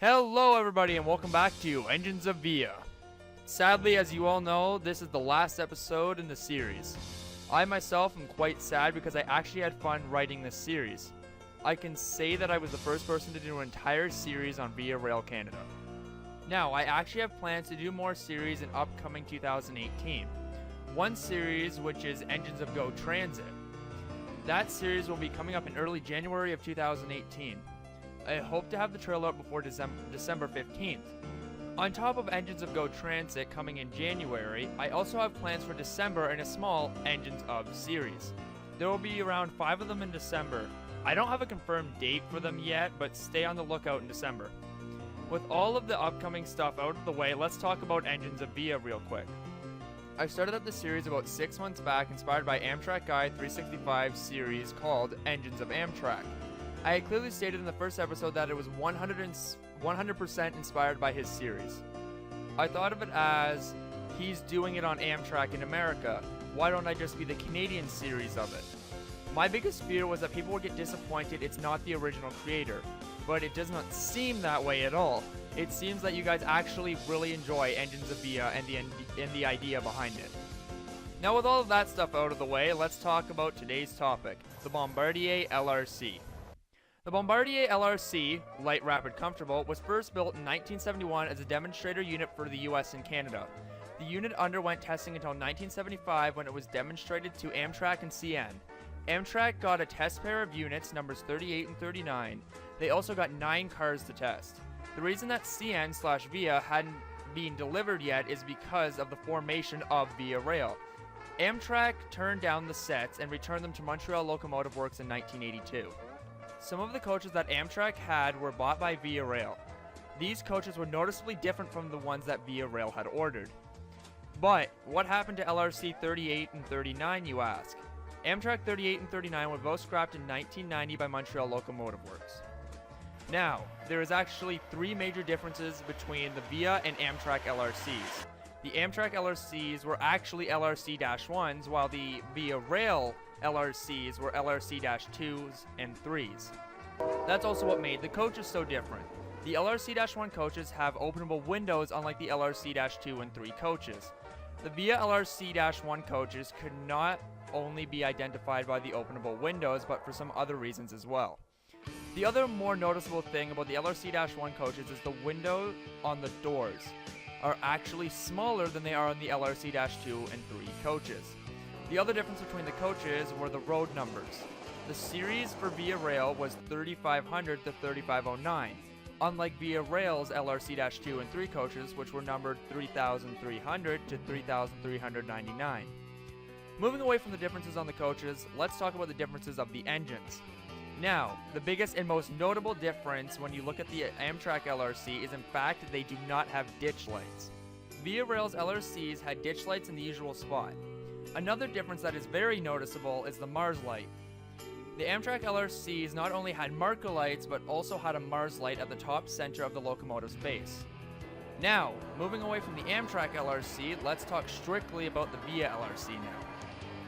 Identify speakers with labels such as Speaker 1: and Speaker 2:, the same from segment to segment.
Speaker 1: Hello everybody and welcome back to Engines of VIA. Sadly, as you all know, this is the last episode in the series. I myself am quite sad because I actually had fun writing this series. I can say that I was the first person to do an entire series on VIA Rail Canada. Now, I actually have plans to do more series in upcoming 2018. One series which is Engines of Go Transit. That series will be coming up in early January of 2018. I hope to have the trailer up before December 15th. On top of Engines of Go Transit coming in January, I also have plans for December and a small Engines of series. There will be around 5 of them in December. I don't have a confirmed date for them yet, but stay on the lookout in December. With all of the upcoming stuff out of the way, let's talk about Engines of VIA real quick. I started up the series about 6 months back, inspired by Amtrak Guide 365 series called Engines of Amtrak. I had clearly stated in the first episode that it was 100% inspired by his series. I thought of it as, he's doing it on Amtrak in America, why don't I just be the Canadian series of it? My biggest fear was that people would get disappointed it's not the original creator, but it does not seem that way at all. It seems that you guys actually really enjoy Engines of VIA and the idea behind it. Now with all of that stuff out of the way, let's talk about today's topic, the Bombardier LRC. The Bombardier LRC, Light Rapid Comfortable, was first built in 1971 as a demonstrator unit for the US and Canada. The unit underwent testing until 1975 when it was demonstrated to Amtrak and CN. Amtrak got a test pair of units, numbers 38 and 39. They also got 9 cars to test. The reason that CN/VIA hadn't been delivered yet is because of the formation of VIA Rail. Amtrak turned down the sets and returned them to Montreal Locomotive Works in 1982. Some of the coaches that Amtrak had were bought by VIA Rail. These coaches were noticeably different from the ones that VIA Rail had ordered. But what happened to LRC 38 and 39, you ask? Amtrak 38 and 39 were both scrapped in 1990 by Montreal Locomotive Works. Now, there is actually 3 major differences between the VIA and Amtrak LRCs. The Amtrak LRCs were actually LRC-1s, while the VIA Rail LRCs were LRC-2s and 3s. That's also what made the coaches so different. The LRC-1 coaches have openable windows unlike the LRC-2 and 3 coaches. The VIA LRC-1 coaches could not only be identified by the openable windows, but for some other reasons as well. The other more noticeable thing about the LRC-1 coaches is the window on the doors are actually smaller than they are on the LRC-2 and 3 coaches. The other difference between the coaches were the road numbers. The series for VIA Rail was 3500 to 3509, unlike VIA Rail's LRC-2 and 3 coaches, which were numbered 3300 to 3399. Moving away from the differences on the coaches, let's talk about the differences of the engines. Now, the biggest and most notable difference when you look at the Amtrak LRC is in fact they do not have ditch lights. VIA Rail's LRCs had ditch lights in the usual spot. Another difference that is very noticeable is the Mars light. The Amtrak LRCs not only had marker lights, but also had a Mars light at the top center of the locomotive's base. Now, moving away from the Amtrak LRC, let's talk strictly about the VIA LRC now.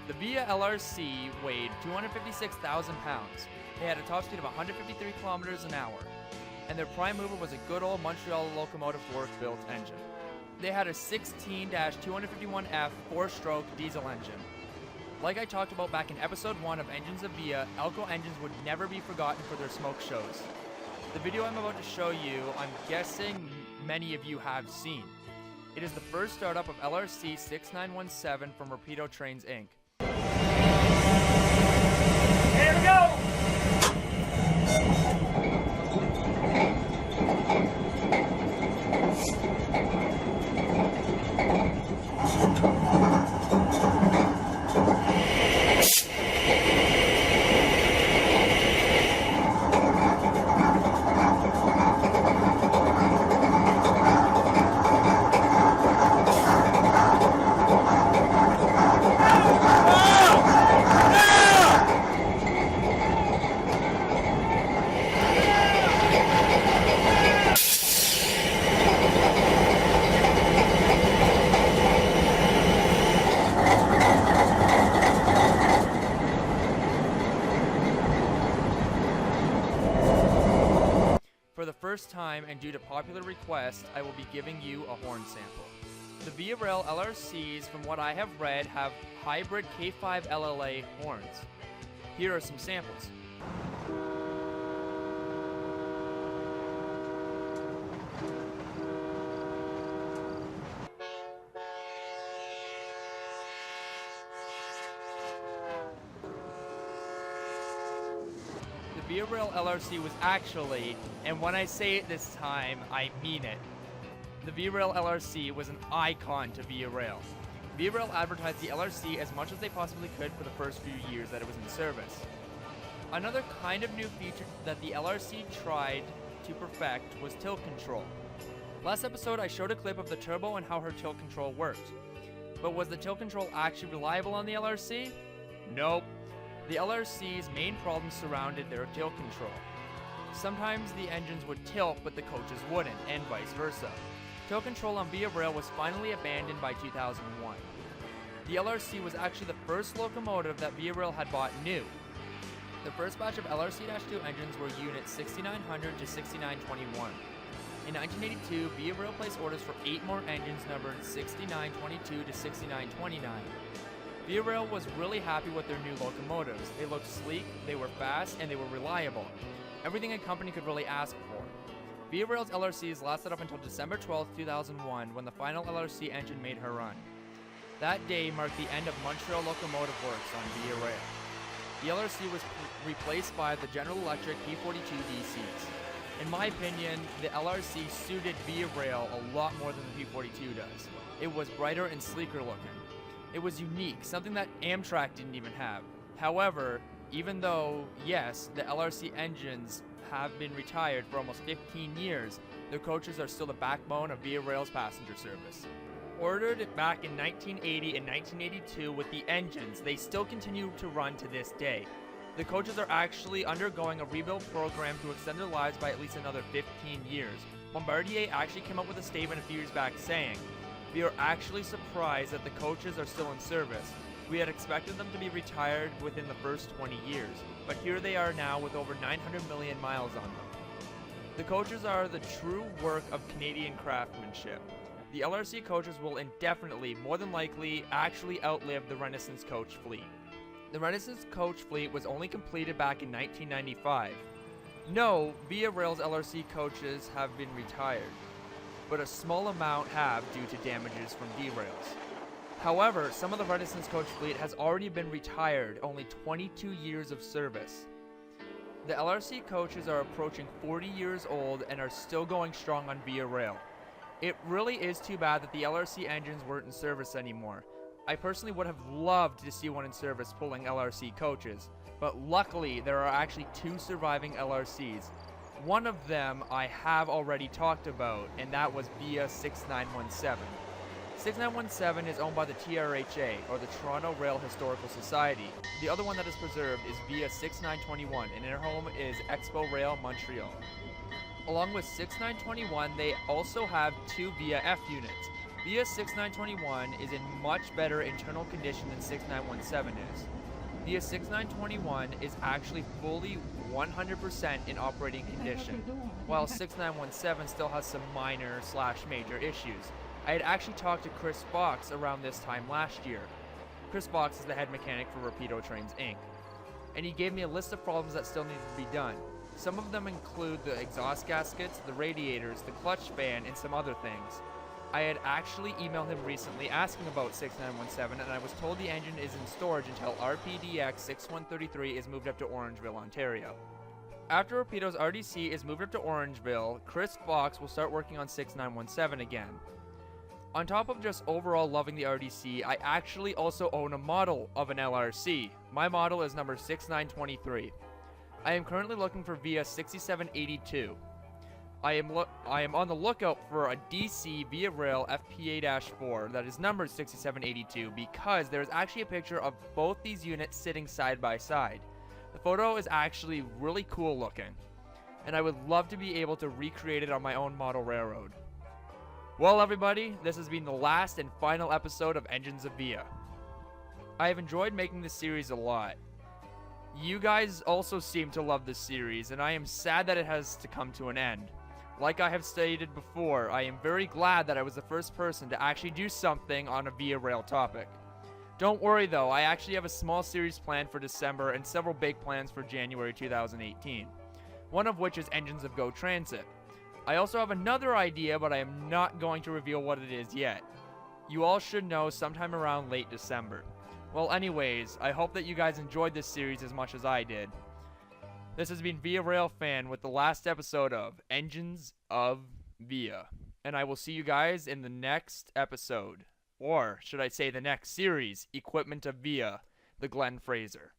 Speaker 1: The VIA LRC weighed 256,000 pounds. They had a top speed of 153 kilometers an hour, and their prime mover was a good old Montreal Locomotive Works built engine. They had a 16-251F 4-stroke diesel engine. Like I talked about back in episode 1 of Engines of VIA, Elco engines would never be forgotten for their smoke shows. The video I'm about to show you, I'm guessing many of you have seen. It is the first startup of LRC 6917 from Rapido Trains Inc.
Speaker 2: Here we go!
Speaker 1: time, and due to popular request, I will be giving you a horn sample. The VIA LRCs, from what I have read, have hybrid K5 LLA horns. Here are some samples. The VIA LRC was actually, and when I say it this time, I mean it, the VIA LRC was an icon to VIA Rail. VIA Rail advertised the LRC as much as they possibly could for the first few years that it was in service. Another kind of new feature that the LRC tried to perfect was tilt control. Last episode I showed a clip of the turbo and how her tilt control worked. But was the tilt control actually reliable on the LRC? Nope. The LRC's main problems surrounded their tilt control. Sometimes the engines would tilt but the coaches wouldn't, and vice versa. Tilt control on VIA Rail was finally abandoned by 2001. The LRC was actually the first locomotive that VIA Rail had bought new. The first batch of LRC-2 engines were units 6900 to 6921. In 1982, VIA Rail placed orders for 8 more engines numbered 6922 to 6929. VIA Rail was really happy with their new locomotives. They looked sleek, they were fast, and they were reliable. Everything a company could really ask for. VIA Rail's LRCs lasted up until December 12, 2001, when the final LRC engine made her run. That day marked the end of Montreal Locomotive Works on VIA Rail. The LRC was replaced by the General Electric P42 DCs. In my opinion, the LRC suited VIA Rail a lot more than the P42 does. It was brighter and sleeker looking. It was unique, something that Amtrak didn't even have. However, even though, yes, the LRC engines have been retired for almost 15 years, their coaches are still the backbone of VIA Rail's passenger service. Ordered back in 1980 and 1982 with the engines, they still continue to run to this day. The coaches are actually undergoing a rebuild program to extend their lives by at least another 15 years. Bombardier actually came up with a statement a few years back saying, "We are actually surprised that the coaches are still in service. We had expected them to be retired within the first 20 years, but here they are now with over 900 million miles on them." The coaches are the true work of Canadian craftsmanship. The LRC coaches will indefinitely, more than likely, actually outlive the Renaissance coach fleet. The Renaissance coach fleet was only completed back in 1995. No, VIA Rail's LRC coaches have been retired, but a small amount have due to damages from derails. However, some of the Renaissance coach fleet has already been retired, only 22 years of service. The LRC coaches are approaching 40 years old and are still going strong on VIA Rail. It really is too bad that the LRC engines weren't in service anymore. I personally would have loved to see one in service pulling LRC coaches, but luckily there are actually 2 surviving LRCs. One of them I have already talked about, and that was VIA 6917. 6917 is owned by the TRHA, or the Toronto Rail Historical Society. The other one that is preserved is VIA 6921, and their home is Expo Rail, Montreal. Along with 6921, they also have 2 VIA F units. VIA 6921 is in much better internal condition than 6917 is. VIA 6921 is actually fully 100% in operating condition, while 6917 still has some minor/major issues. I had actually talked to Chris Fox around this time last year. Chris Fox is the head mechanic for Rapido Trains Inc. And he gave me a list of problems that still needed to be done. Some of them include the exhaust gaskets, the radiators, the clutch fan, and some other things. I had actually emailed him recently asking about 6917, and I was told the engine is in storage until RPDX 6133 is moved up to Orangeville, Ontario. After Rapido's RDC is moved up to Orangeville, Chris Fox will start working on 6917 again. On top of just overall loving the RDC, I actually also own a model of an LRC. My model is number 6923. I am currently looking for VIA 6782. I am on the lookout for a DC VIA Rail FPA-4 that is numbered 6782 because there is actually a picture of both these units sitting side by side. The photo is actually really cool looking, and I would love to be able to recreate it on my own model railroad. Well, everybody, this has been the last and final episode of Engines of VIA. I have enjoyed making this series a lot. You guys also seem to love this series, and I am sad that it has to come to an end. Like I have stated before, I am very glad that I was the first person to actually do something on a VIA Rail topic. Don't worry though, I actually have a small series planned for December and several big plans for January 2018. One of which is Engines of Go Transit. I also have another idea, but I am not going to reveal what it is yet. You all should know sometime around late December. Well anyways, I hope that you guys enjoyed this series as much as I did. This has been VIA Rail Fan with the last episode of Engines of VIA. And I will see you guys in the next episode. Or should I say the next series, Equipment of VIA, the Glenn Fraser.